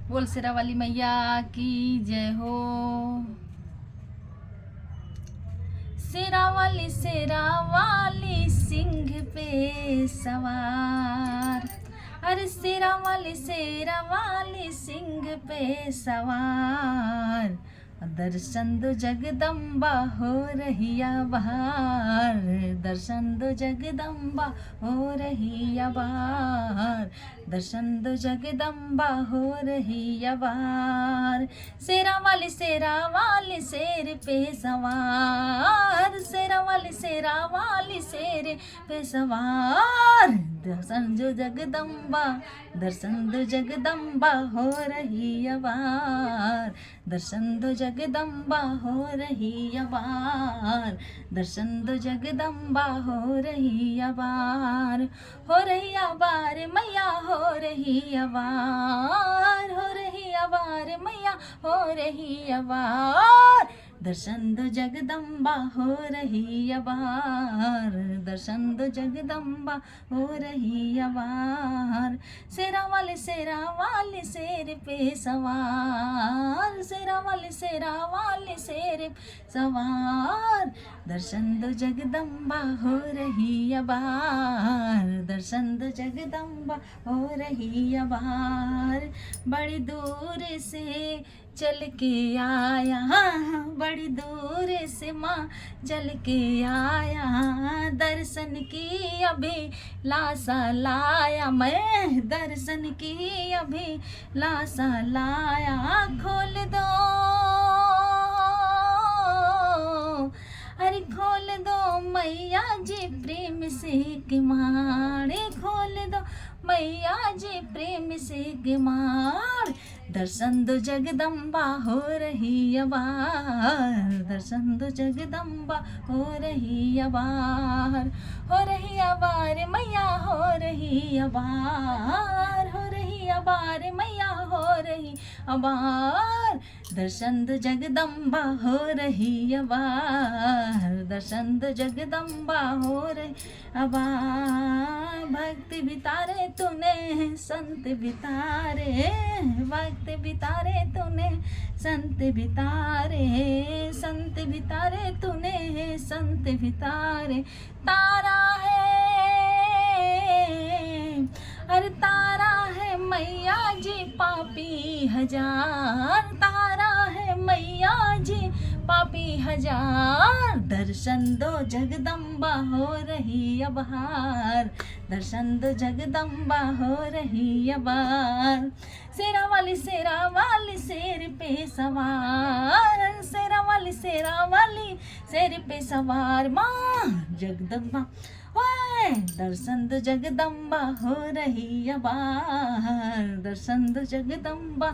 बोल शेरा वाली मैया की जय हो। शेरा वाली सिंह पे सवार। अरे शेरा वाली सिंह पे सवार। दर्शन दो जगदम्बा हो रही बहार। दर्शन दो जगदम्बा हो रही बहार। दर्शन दो जगदम्बा हो रही बहार। शेरा वाली शेर पे सवार। शेरा वाली शेर पे सवार। दर्शन जो जगदम्बा दर्शन दो जगदम्बा हो रही अबार। दर्शन दो जगदम्बा हो रही अबार। दर्शन दो जगदम्बा हो रही अबार। हो रही अबार मैया हो रही अबार। हो रही अबार मैया हो रही अबार। दर्शन दो जगदम्बा हो रही अबार। दर्शन दो जगदम्बा हो रही अबार। शेरा वाली शेर पे सवार। शेरा वाली शेर सवार। दर्शन दो जगदम्बा हो रही अबार। दर्शन दो जगदम्बा हो रही अबार। बड़ी दूर से चल के आया। बड़ी दूर से माँ चल के आया। दर्शन की अभी लाशा लाया। मैं दर्शन की अभी लाशा लाया। खोल दो अरे खोल दो मैया जी प्रेम से किमाड़। खोल दो मैया जी प्रेम से किमाड़। दर्शन दो जगदम्बा हो रही अबार। दर्शन दो जगदम्बा हो रही अबार। हो रही अबार मैया हो रही अबार। हो रही अबार मैया हो रही अबार। दर्शन दो जगदम्बा हो रही अबार। दर्शन दो जगदम्बा हो रही अबार। भक्त बितारे तूने संत बितारे। भक्त बितारे तूने संत बितारे। संत बितारे तूने संत बितारे। तारा है अरे तारा है मैया जी पापी हजार। तारा है मैया जी पापी हजार। दर्शन दो जगदम्बा हो रही अबहार। दर्शन दो जगदम्बा हो रही अबार। शेरा वाली शेर पे सवार। शेरा वाली शेर पे सवार। माँ जगदम्बा ओए दर्शन दो जगदम्बा हो रही अबार। दर्शन दो जगदम्बा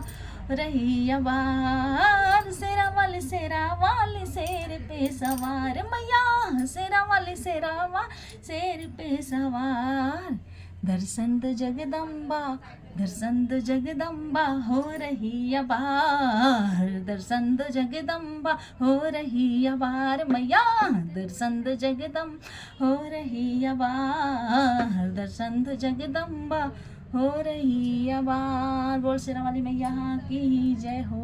रही अबार। शेरा वाली शेर पे सवार मैया। शेरा वाली शेर पे सवार। दर्शन दो जगदम्बा दर्शन दो जगदम्बा हो रही अबार। दर्शन दो जगदम्बा हो रही अबार मैया। दर्शन दो जगदम हो रही अबार। दर्शन दो जगदम्बा हो रही अबार। बोल शेरा वाली मैया की जय हो।